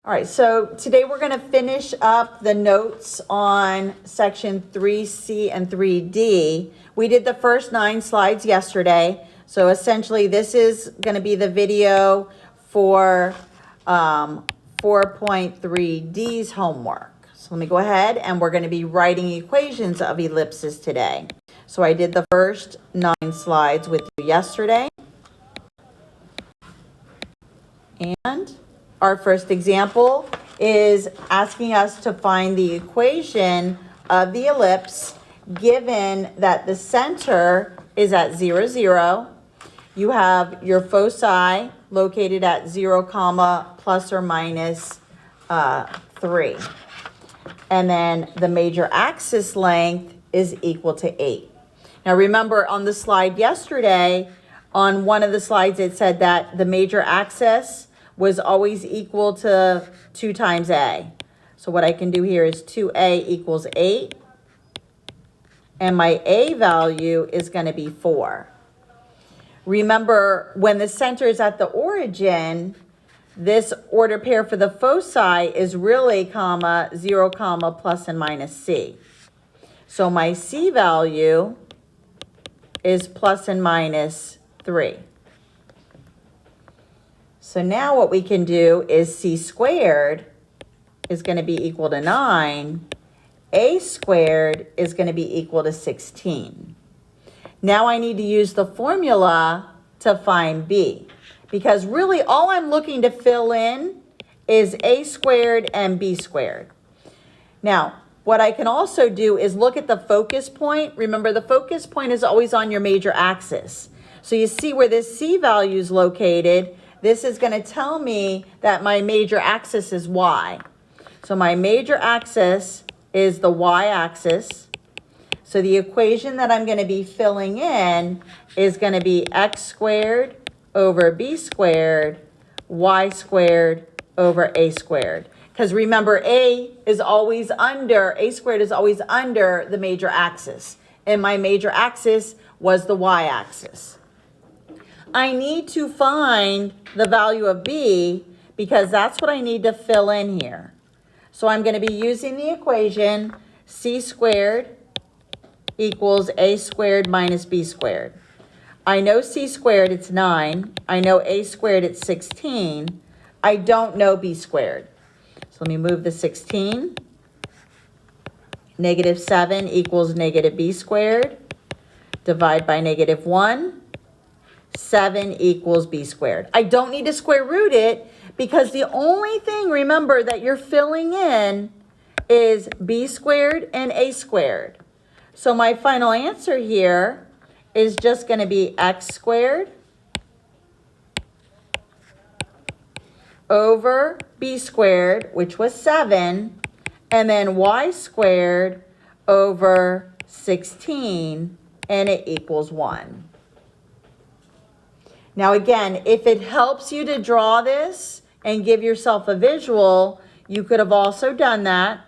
All right, so today we're going to finish up the notes on section 3C and 3D. We did the first 9 slides yesterday. So essentially this is going to be the video for 4.3D's homework. So let me go ahead and we're going to be writing equations of ellipses today. So I did the first 9 slides with you yesterday. And our first example is asking us to find the equation of the ellipse given that the center is at 0, 0. You have your foci located at 0, plus or minus 3. And then the major axis length is equal to 8. Now remember on the slide yesterday, on one of the slides it said that the major axis was always equal to 2 times a. So what I can do here is 2a equals 8. And my a value is going to be 4. Remember, when the center is at the origin, this order pair for the foci is really 0, plus and minus c. So my c value is plus and minus 3. So now what we can do is c squared is going to be equal to 9. A squared is going to be equal to 16. Now I need to use the formula to find b. Because really all I'm looking to fill in is a squared and b squared. Now, what I can also do is look at the focus point. Remember, the focus point is always on your major axis. So you see where this c value is located. This is going to tell me that my major axis is y. So my major axis is the y-axis. So the equation that I'm going to be filling in is going to be x squared over b squared, y squared over a squared. Because remember, a squared is always under the major axis. And my major axis was the y-axis. I need to find the value of b because that's what I need to fill in here. So I'm going to be using the equation c squared equals a squared minus b squared. I know c squared, it's 9. I know a squared, it's 16. I don't know b squared. So let me move the 16. Negative 7 equals negative b squared. Divide by negative 1. 7 equals b squared. I don't need to square root it because the only thing, remember, that you're filling in is b squared and a squared. So my final answer here is just going to be x squared over b squared, which was 7, and then y squared over 16, and it equals 1. Now again, if it helps you to draw this and give yourself a visual, you could have also done that.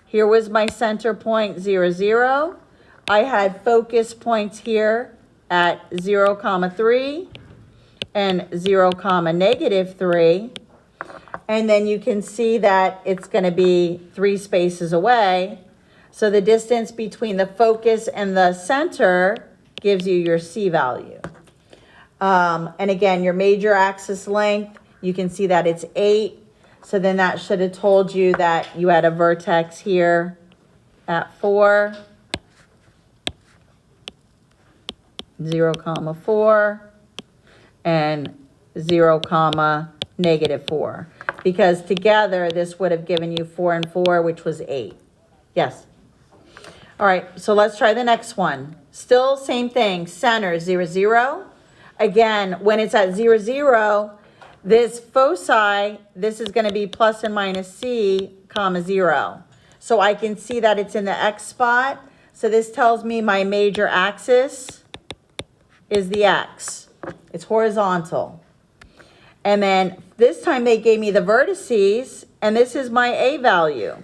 Here was my center point 0, 0. I had focus points here at 0, 3 and 0, negative 3. And then you can see that it's going to be 3 spaces away. So the distance between the focus and the center gives you your c value. And again, your major axis length, you can see that it's 8. So then that should have told you that you had a vertex here at 4, 0, 4, and 0, negative 4. Because together, this would have given you 4 and 4, which was 8. Yes. All right, so let's try the next one. Still same thing, center 0, 0. Again, when it's at 0, 0, this foci, this is going to be plus and minus c, 0. So I can see that it's in the x spot. So this tells me my major axis is the x. It's horizontal. And then this time they gave me the vertices, and this is my a value.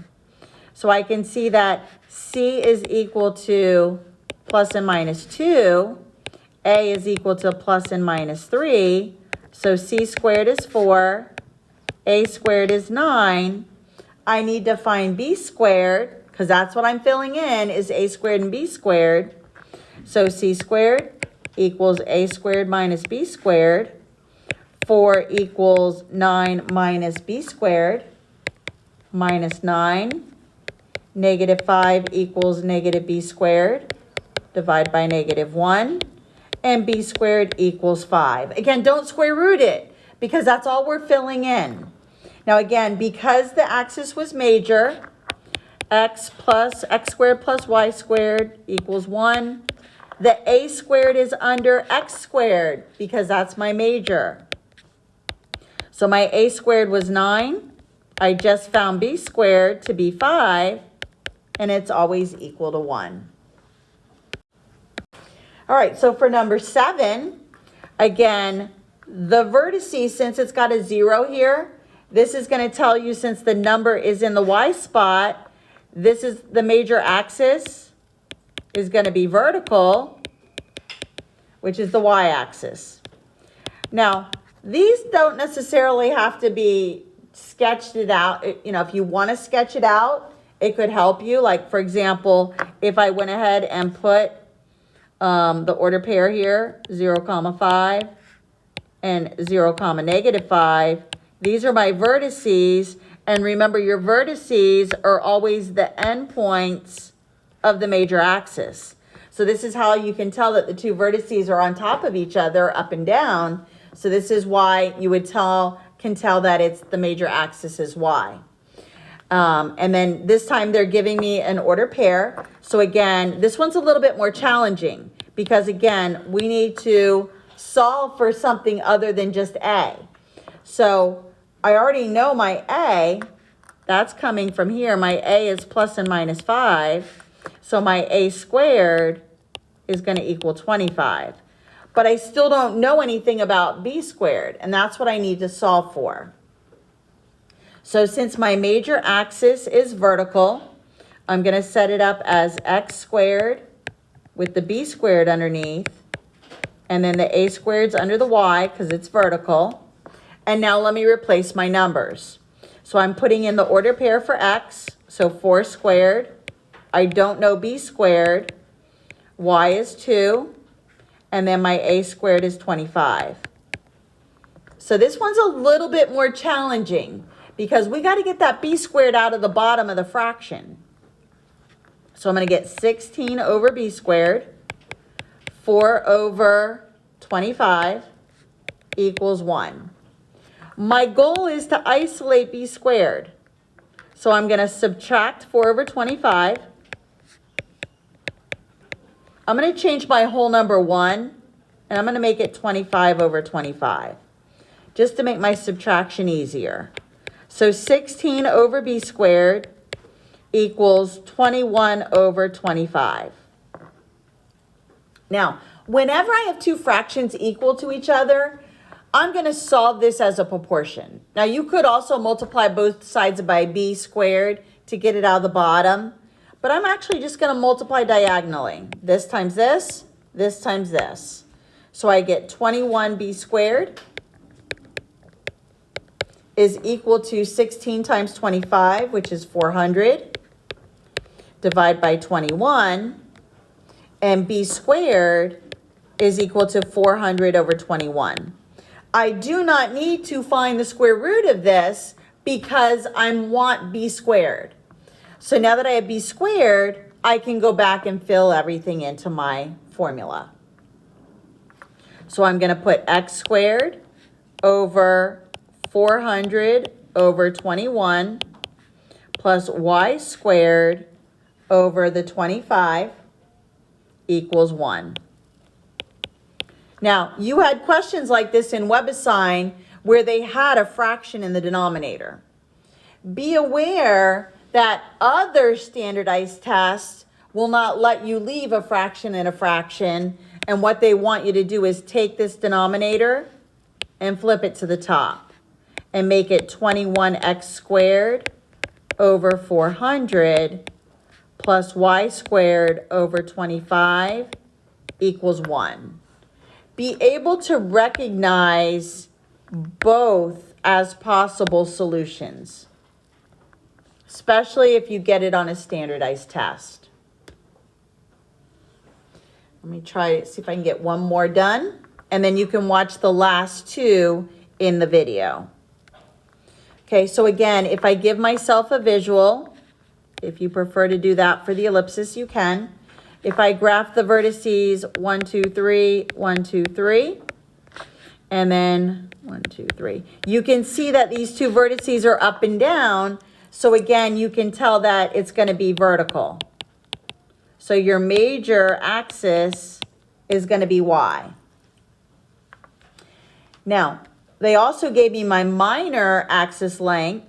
So I can see that c is equal to plus and minus 2. A is equal to plus and minus 3. So c squared is 4. a squared is 9. I need to find b squared, because that's what I'm filling in, is a squared and b squared. So c squared equals a squared minus b squared. 4 equals 9 minus b squared, minus 9. Negative 5 equals negative b squared. Divide by negative 1. And b squared equals 5. Again, don't square root it, because that's all we're filling in. Now again, because the axis was major, x squared plus y squared equals 1. The a squared is under x squared, because that's my major. So my a squared was 9. I just found b squared to be 5, and it's always equal to 1. All right, so for number 7, again, the vertices, since it's got a 0 here, this is going to tell you, since the number is in the y spot, this is the major axis is going to be vertical, which is the y-axis. Now, these don't necessarily have to be sketched it out. You know, if you want to sketch it out, it could help you. Like, for example, if I went ahead and put the order pair here, 0, 5, and 0, negative 5. These are my vertices. And remember, your vertices are always the endpoints of the major axis. So this is how you can tell that the two vertices are on top of each other, up and down. So this is why you would can tell that it's the major axis is y. And then this time they're giving me an order pair. So again, this one's a little bit more challenging, because again, we need to solve for something other than just a. So I already know my a, that's coming from here. My a is plus and minus 5. So my a squared is going to equal 25. But I still don't know anything about b squared, and that's what I need to solve for. So since my major axis is vertical, I'm going to set it up as x squared with the b squared underneath, and then the a squared's under the y because it's vertical. And now let me replace my numbers. So I'm putting in the order pair for x, so 4 squared. I don't know b squared. Y is 2. And then my a squared is 25. So this one's a little bit more challenging, because we got to get that b squared out of the bottom of the fraction. So I'm going to get 16 over b squared. 4 over 25 equals 1. My goal is to isolate b squared. So I'm going to subtract 4 over 25. I'm going to change my whole number 1, and I'm going to make it 25 over 25, just to make my subtraction easier. So 16 over b squared equals 21 over 25. Now, whenever I have two fractions equal to each other, I'm going to solve this as a proportion. Now, you could also multiply both sides by b squared to get it out of the bottom, but I'm actually just going to multiply diagonally. This times this times this. So I get 21b squared is equal to 16 times 25, which is 400, divide by 21, and b squared is equal to 400 over 21. I do not need to find the square root of this because I want b squared. So now that I have b squared, I can go back and fill everything into my formula. So I'm going to put x squared over 400 over 21 plus y squared over the 25 equals 1. Now, you had questions like this in WebAssign where they had a fraction in the denominator. Be aware that other standardized tests will not let you leave a fraction in a fraction, and what they want you to do is take this denominator and flip it to the top and make it 21x squared over 400 plus y squared over 25 equals 1. Be able to recognize both as possible solutions, especially if you get it on a standardized test. Let me try, see if I can get one more done, and then you can watch the last two in the video. Okay, so again, if I give myself a visual, if you prefer to do that for the ellipsis, you can. If I graph the vertices 1, 2, 3, 1, 2, 3, and then 1, 2, 3, you can see that these two vertices are up and down. So again, you can tell that it's going to be vertical. So your major axis is going to be Y. Now, they also gave me my minor axis length,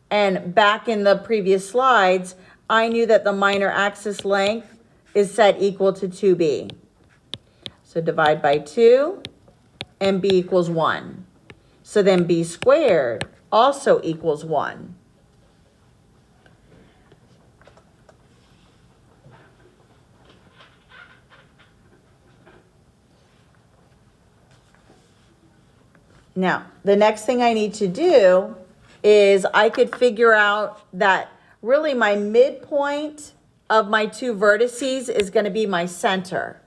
and back in the previous slides, I knew that the minor axis length is set equal to 2b. So divide by 2, and b equals 1. So then b squared also equals 1. Now, the next thing I need to do is I could figure out that really my midpoint of my two vertices is going to be my center.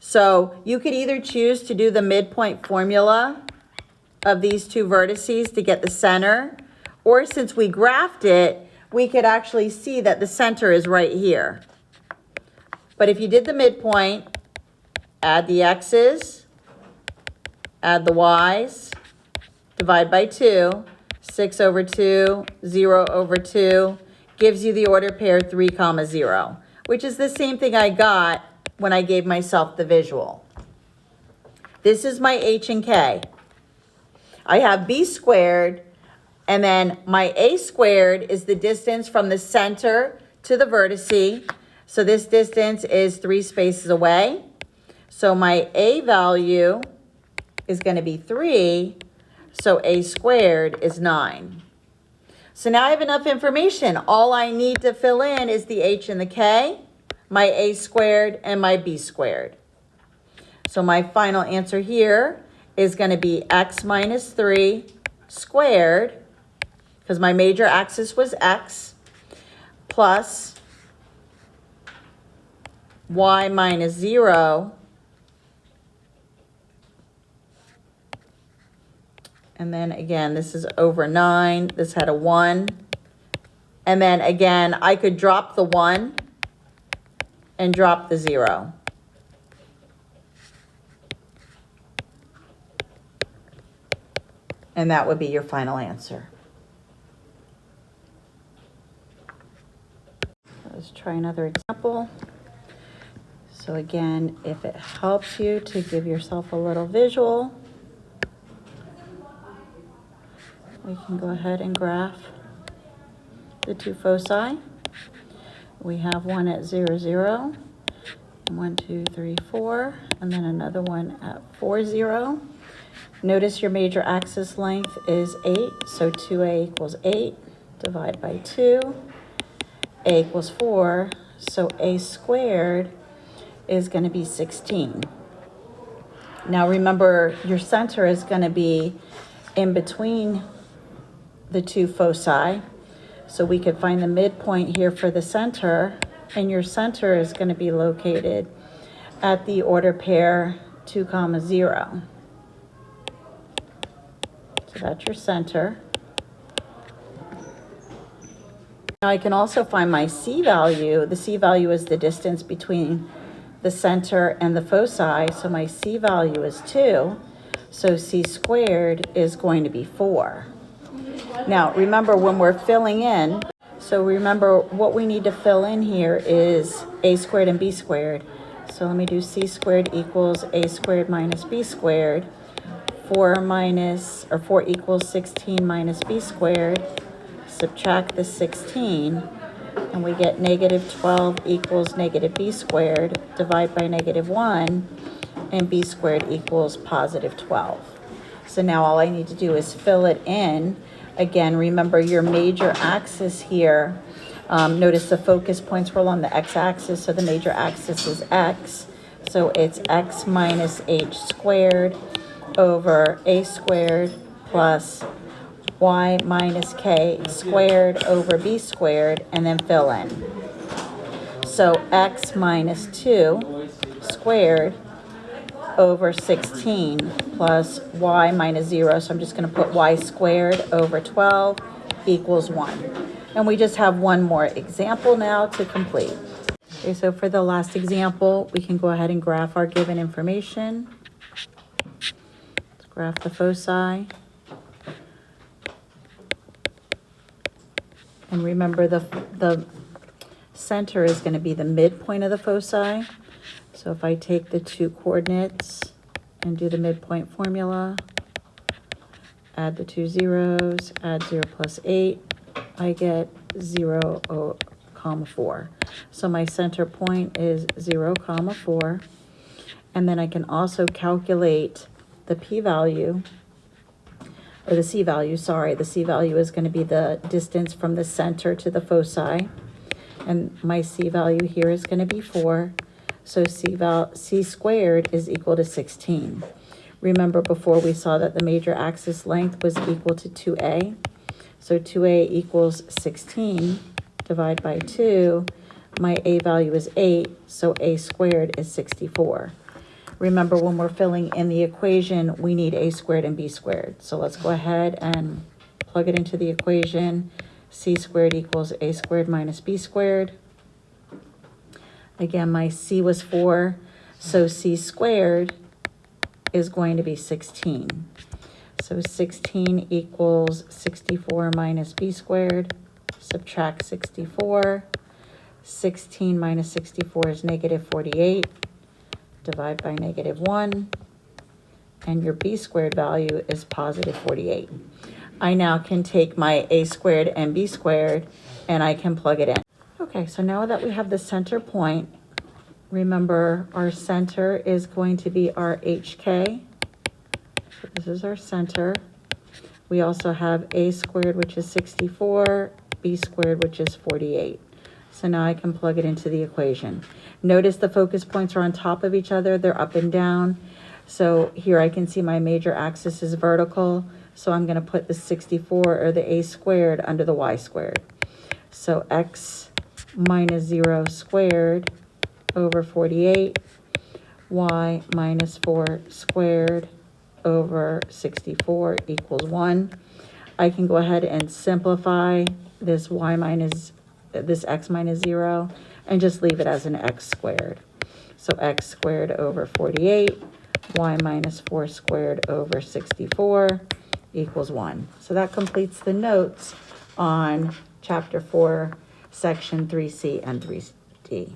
So you could either choose to do the midpoint formula of these two vertices to get the center, or since we graphed it, we could actually see that the center is right here. But if you did the midpoint, add the x's, add the y's, divide by 2, 6 over 2, 0 over 2, gives you the order pair 3, 0, which is the same thing I got when I gave myself the visual. This is my h and k. I have b squared, and then my a squared is the distance from the center to the vertice. So this distance is 3 spaces away. So my a value is going to be 3, so a squared is 9. So now I have enough information. All I need to fill in is the h and the k, my a squared, and my b squared. So my final answer here is going to be x minus 3 squared, because my major axis was x, plus y minus 0, and then again, this is over 9. This had a 1. And then again, I could drop the 1 and drop the 0. And that would be your final answer. Let's try another example. So again, if it helps you to give yourself a little visual, we can go ahead and graph the two foci. We have one at 0, 0, 1, 2, 3, 4, and then another one at 4, 0. Notice your major axis length is 8, so 2a equals 8. Divide by 2. A equals 4, so a squared is going to be 16. Now remember, your center is going to be in between the two foci, so we could find the midpoint here for the center, and your center is going to be located at the order pair 2, 0. So that's your center. Now I can also find my c value. The c value is the distance between the center and the foci, so my c value is 2, so c squared is going to be 4. Now, remember when we're filling in, so remember what we need to fill in here is a squared and b squared. So let me do c squared equals a squared minus b squared. 4 equals 16 minus b squared. Subtract the 16, and we get negative 12 equals negative b squared. Divide by negative 1, and b squared equals positive 12. So now all I need to do is fill it in. Again, remember your major axis here. Notice the focus points were along the x-axis, so the major axis is x. So it's x minus h squared over a squared plus y minus k squared over b squared, and then fill in. So x minus 2 squared over 16 plus y minus 0. So I'm just going to put y squared over 12 equals 1. And we just have one more example now to complete. Okay, so for the last example, we can go ahead and graph our given information. Let's graph the foci. And remember, the center is going to be the midpoint of the foci. So if I take the two coordinates and do the midpoint formula, add the two zeros, add 0 plus 8, I get 0, 4. So my center point is 0, 4. And then I can also calculate the p-value, or the c-value, sorry. The c-value is going to be the distance from the center to the foci. And my c-value here is going to be 4. So c squared is equal to 16. Remember before we saw that the major axis length was equal to 2a. So 2a equals 16. Divide by 2. My a value is 8, so a squared is 64. Remember, when we're filling in the equation, we need a squared and b squared. So let's go ahead and plug it into the equation. C squared equals a squared minus b squared. Again, my c was 4, so c squared is going to be 16. So 16 equals 64 minus b squared. Subtract 64. 16 minus 64 is negative 48. Divide by negative 1. And your b squared value is positive 48. I now can take my a squared and b squared, and I can plug it in. Okay, so now that we have the center point, remember our center is going to be our HK. So this is our center. We also have a squared, which is 64, b squared, which is 48. So now I can plug it into the equation. Notice the focus points are on top of each other. They're up and down. So here I can see my major axis is vertical. So I'm going to put the 64, or the a squared, under the y squared. So x minus 0 squared over 48, y minus 4 squared over 64 equals 1. I can go ahead and simplify this x minus 0 and just leave it as an x squared. So x squared over 48, y minus 4 squared over 64 equals 1. So that completes the notes on Chapter 4, Section 3C and 3D.